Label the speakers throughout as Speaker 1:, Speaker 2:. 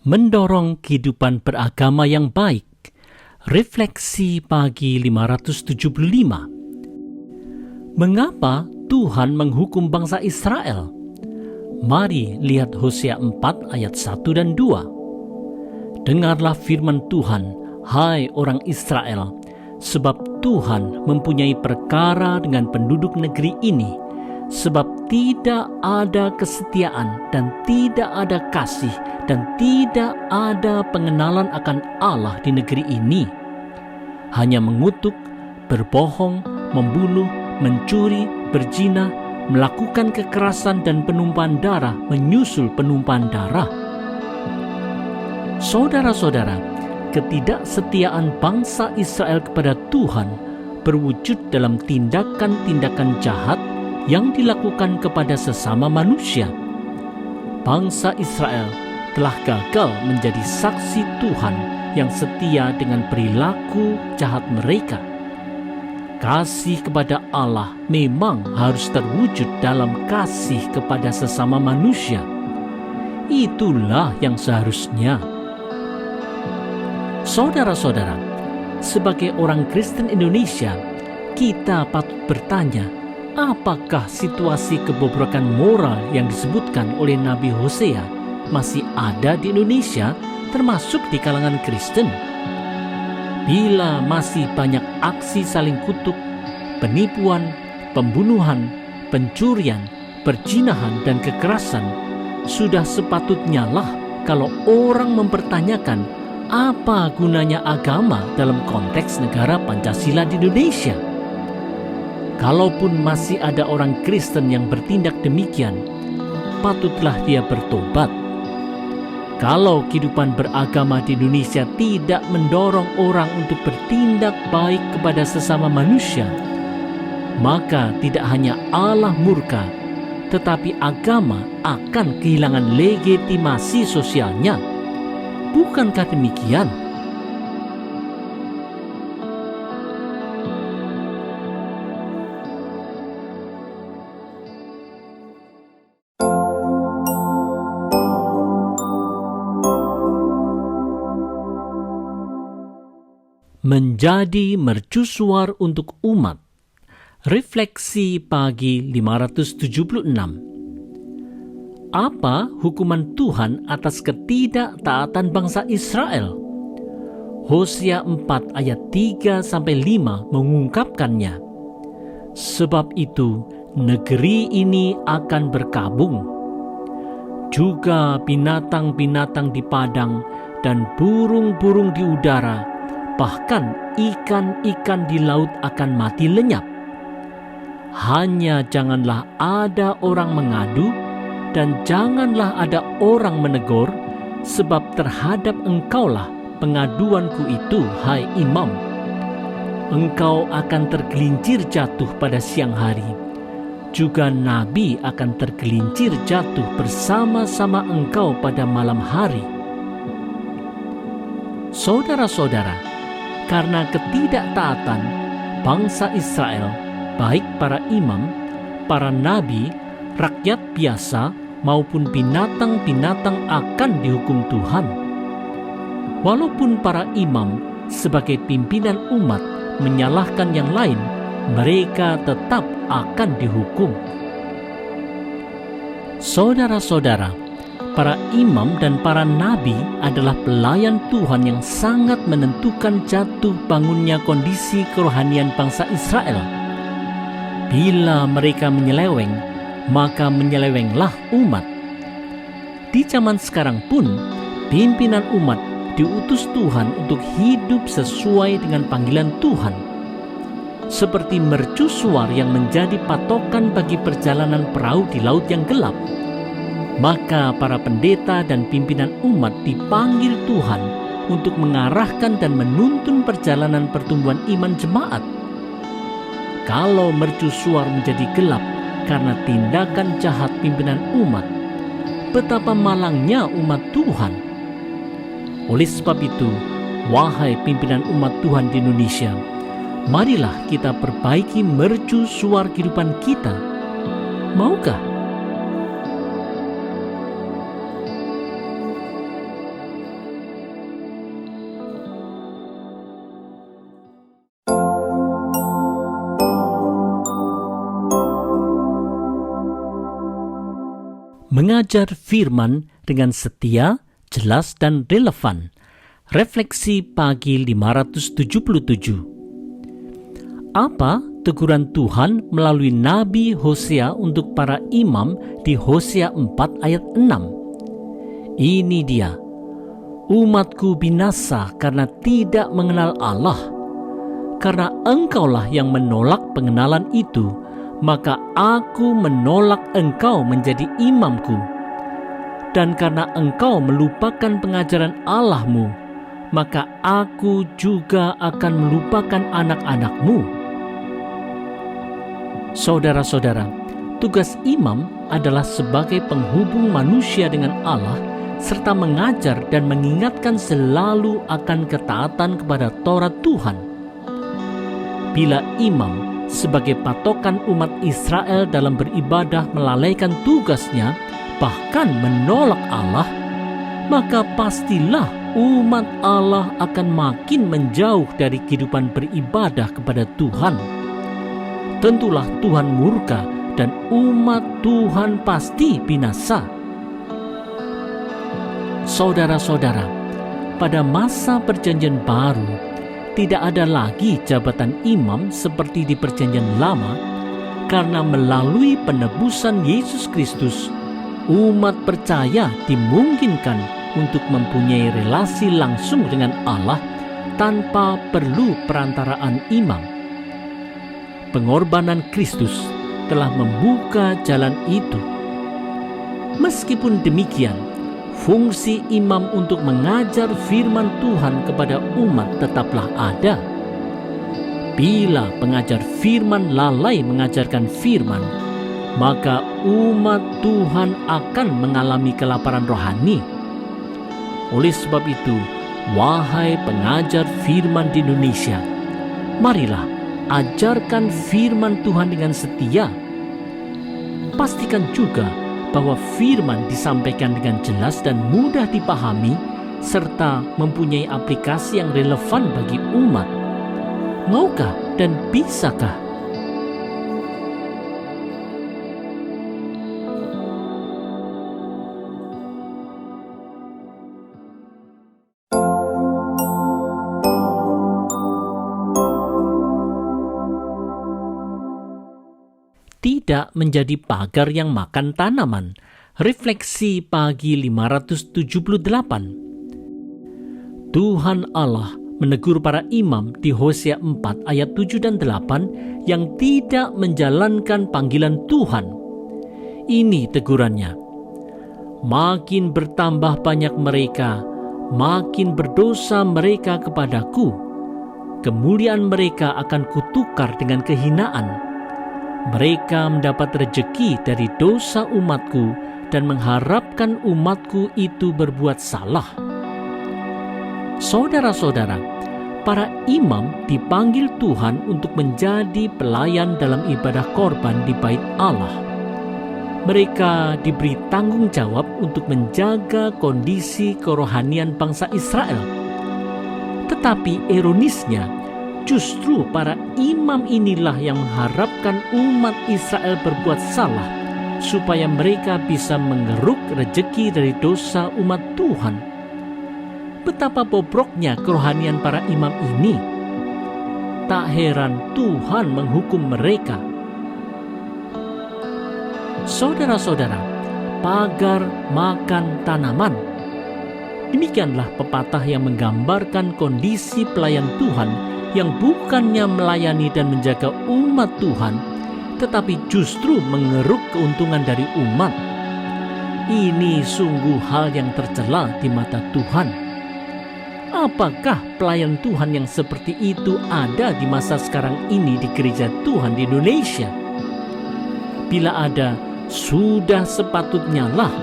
Speaker 1: mendorong kehidupan beragama yang baik. Refleksi pagi 575. Mengapa Tuhan menghukum bangsa Israel? Mari lihat Hosea 4 ayat 1 dan 2. Dengarlah firman Tuhan, hai orang Israel, sebab Tuhan mempunyai perkara dengan penduduk negeri ini, sebab tidak ada kesetiaan dan tidak ada kasih dan tidak ada pengenalan akan Allah di negeri ini. Hanya mengutuk, berbohong, membunuh, mencuri, berzina, melakukan kekerasan dan penumpahan darah menyusul penumpahan darah. Saudara-saudara, ketidaksetiaan bangsa Israel kepada Tuhan berwujud dalam tindakan-tindakan jahat yang dilakukan kepada sesama manusia. Bangsa Israel telah gagal menjadi saksi Tuhan yang setia dengan perilaku jahat mereka. Kasih kepada Allah memang harus terwujud dalam kasih kepada sesama manusia. Itulah yang seharusnya. Saudara-saudara, sebagai orang Kristen Indonesia, kita patut bertanya, apakah situasi kebobrokan moral yang disebutkan oleh Nabi Hosea masih ada di Indonesia, termasuk di kalangan Kristen? Bila masih banyak aksi saling kutuk, penipuan, pembunuhan, pencurian, perzinahan, dan kekerasan, sudah sepatutnya lah kalau orang mempertanyakan apa gunanya agama dalam konteks negara Pancasila di Indonesia. Kalaupun masih ada orang Kristen yang bertindak demikian, patutlah dia bertobat. Kalau kehidupan beragama di Indonesia tidak mendorong orang untuk bertindak baik kepada sesama manusia, maka tidak hanya Allah murka, tetapi agama akan kehilangan legitimasi sosialnya. Bukankah demikian? Menjadi mercusuar untuk umat. Refleksi pagi 576. Apa hukuman Tuhan atas ketidaktaatan bangsa Israel? Hosea 4 ayat 3-5 mengungkapkannya. Sebab itu negeri ini akan berkabung. Juga binatang-binatang di padang dan burung-burung di udara, bahkan ikan-ikan di laut akan mati lenyap. Hanya janganlah ada orang mengadu, dan janganlah ada orang menegur, sebab terhadap engkaulah pengaduanku itu, hai imam. Engkau akan tergelincir jatuh pada siang hari, juga nabi akan tergelincir jatuh bersama-sama engkau pada malam hari. Saudara-saudara, karena ketidaktaatan bangsa Israel, baik para imam, para nabi, rakyat biasa, maupun binatang-binatang akan dihukum Tuhan. Walaupun para imam sebagai pimpinan umat menyalahkan yang lain, mereka tetap akan dihukum. Saudara-saudara, para imam dan para nabi adalah pelayan Tuhan yang sangat menentukan jatuh bangunnya kondisi kerohanian bangsa Israel. Bila mereka menyeleweng, maka menyelewenglah umat. Di zaman sekarang pun, pimpinan umat diutus Tuhan untuk hidup sesuai dengan panggilan Tuhan. Seperti mercusuar yang menjadi patokan bagi perjalanan perahu di laut yang gelap, maka para pendeta dan pimpinan umat dipanggil Tuhan untuk mengarahkan dan menuntun perjalanan pertumbuhan iman jemaat. Kalau mercusuar menjadi gelap karena tindakan jahat pimpinan umat, betapa malangnya umat Tuhan. Oleh sebab itu, wahai pimpinan umat Tuhan di Indonesia, marilah kita perbaiki mercusuar kehidupan kita. Maukah? Mengajar firman dengan setia, jelas dan relevan. Refleksi pagi 577. Apa teguran Tuhan melalui Nabi Hosea untuk para imam di Hosea 4 ayat 6? Ini dia. Umatku binasa karena tidak mengenal Allah. Karena engkaulah yang menolak pengenalan itu, maka aku menolak engkau menjadi imamku. Dan karena engkau melupakan pengajaran Allahmu, maka aku juga akan melupakan anak-anakmu. Saudara-saudara, tugas imam adalah sebagai penghubung manusia dengan Allah, serta mengajar dan mengingatkan selalu akan ketaatan kepada Taurat Tuhan. Bila imam sebagai patokan umat Israel dalam beribadah melalaikan tugasnya, bahkan menolak Allah, maka pastilah umat Allah akan makin menjauh dari kehidupan beribadah kepada Tuhan. Tentulah Tuhan murka dan umat Tuhan pasti binasa. Saudara-saudara, pada masa Perjanjian Baru, tidak ada lagi jabatan imam seperti di Perjanjian Lama, karena melalui penebusan Yesus Kristus, umat percaya dimungkinkan untuk mempunyai relasi langsung dengan Allah tanpa perlu perantaraan imam. Pengorbanan Kristus telah membuka jalan itu. Meskipun demikian, fungsi imam untuk mengajar firman Tuhan kepada umat tetaplah ada. Bila pengajar firman lalai mengajarkan firman, maka umat Tuhan akan mengalami kelaparan rohani. Oleh sebab itu, wahai pengajar firman di Indonesia, marilah ajarkan firman Tuhan dengan setia. Pastikan juga bahwa firman disampaikan dengan jelas dan mudah dipahami, serta mempunyai aplikasi yang relevan bagi umat. Maukah dan bisakah? Tidak menjadi pagar yang makan tanaman. Refleksi pagi 578. Tuhan Allah menegur para imam di Hosea 4 ayat 7 dan 8 yang tidak menjalankan panggilan Tuhan. Ini tegurannya. Makin bertambah banyak mereka, makin berdosa mereka kepadaku. Kemuliaan mereka akan kutukar dengan kehinaan. Mereka mendapat rejeki dari dosa umatku dan mengharapkan umatku itu berbuat salah. Saudara-saudara, para imam dipanggil Tuhan untuk menjadi pelayan dalam ibadah korban di bait Allah. Mereka diberi tanggung jawab untuk menjaga kondisi kerohanian bangsa Israel. Tetapi ironisnya, justru para imam inilah yang mengharapkan umat Israel berbuat salah, supaya mereka bisa mengeruk rejeki dari dosa umat Tuhan. Betapa bobroknya kerohanian para imam ini. Tak heran Tuhan menghukum mereka. Saudara-saudara, pagar makan tanaman. Demikianlah pepatah yang menggambarkan kondisi pelayan Tuhan yang bukannya melayani dan menjaga umat Tuhan, tetapi justru mengeruk keuntungan dari umat. Ini sungguh hal yang tercela di mata Tuhan. Apakah pelayan Tuhan yang seperti itu ada di masa sekarang ini di gereja Tuhan di Indonesia? Bila ada, sudah sepatutnya lah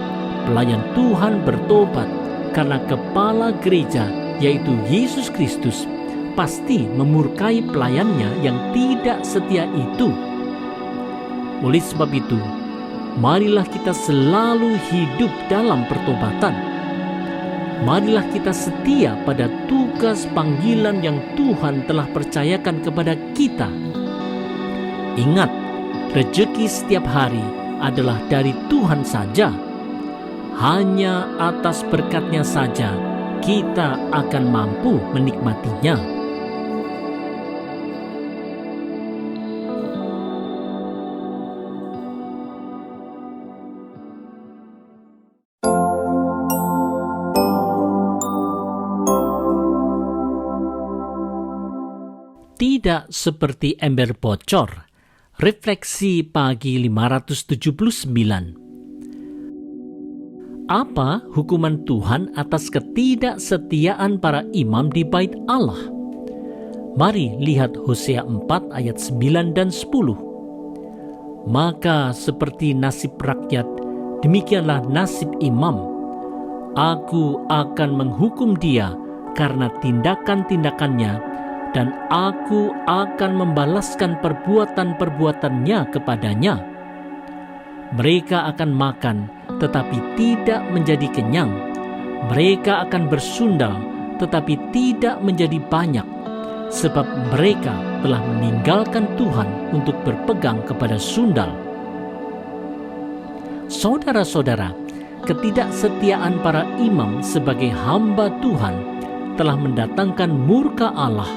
Speaker 1: pelayan Tuhan bertobat, karena kepala gereja, yaitu Yesus Kristus, pasti memurkai pelayannya yang tidak setia itu. Oleh sebab itu, marilah kita selalu hidup dalam pertobatan. Marilah kita setia pada tugas panggilan yang Tuhan telah percayakan kepada kita. Ingat, rejeki setiap hari adalah dari Tuhan saja. Hanya atas berkat-Nya saja kita akan mampu menikmatinya. Tidak seperti ember bocor. Refleksi pagi 579. Apa hukuman Tuhan atas ketidaksetiaan para imam di bait Allah? Mari lihat Hosea 4 ayat 9 dan 10. Maka seperti nasib rakyat, demikianlah nasib imam. Aku akan menghukum dia karena tindakan-tindakannya, dan aku akan membalaskan perbuatan-perbuatannya kepadanya. Mereka akan makan, tetapi tidak menjadi kenyang. Mereka akan bersundal, tetapi tidak menjadi banyak, sebab mereka telah meninggalkan Tuhan untuk berpegang kepada sundal. Saudara-saudara, ketidaksetiaan para imam sebagai hamba Tuhan telah mendatangkan murka Allah,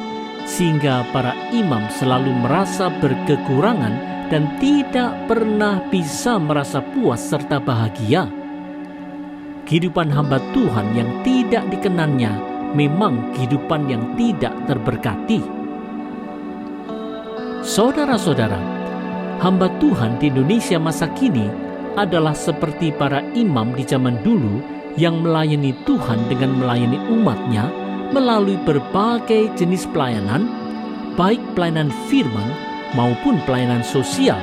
Speaker 1: sehingga para imam selalu merasa berkekurangan dan tidak pernah bisa merasa puas serta bahagia. Kehidupan hamba Tuhan yang tidak dikenannya memang kehidupan yang tidak terberkati. Saudara-saudara, hamba Tuhan di Indonesia masa kini adalah seperti para imam di zaman dulu yang melayani Tuhan dengan melayani umatnya melalui berbagai jenis pelayanan, baik pelayanan firman maupun pelayanan sosial.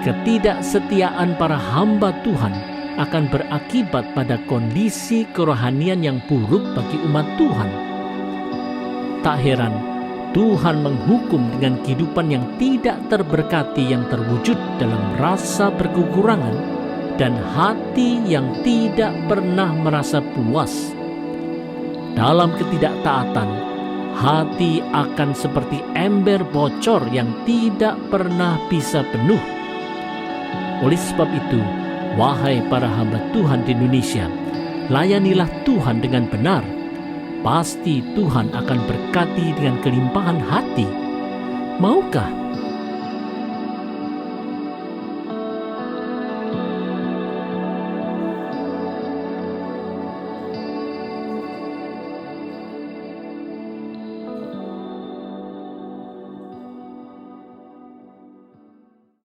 Speaker 1: Ketidaksetiaan para hamba Tuhan akan berakibat pada kondisi kerohanian yang buruk bagi umat Tuhan. Tak heran, Tuhan menghukum dengan kehidupan yang tidak terberkati yang terwujud dalam rasa berkekurangan dan hati yang tidak pernah merasa puas. Dalam ketidaktaatan, hati akan seperti ember bocor yang tidak pernah bisa penuh. Oleh sebab itu, wahai para hamba Tuhan di Indonesia, layanilah Tuhan dengan benar. Pasti Tuhan akan berkati dengan kelimpahan hati. Maukah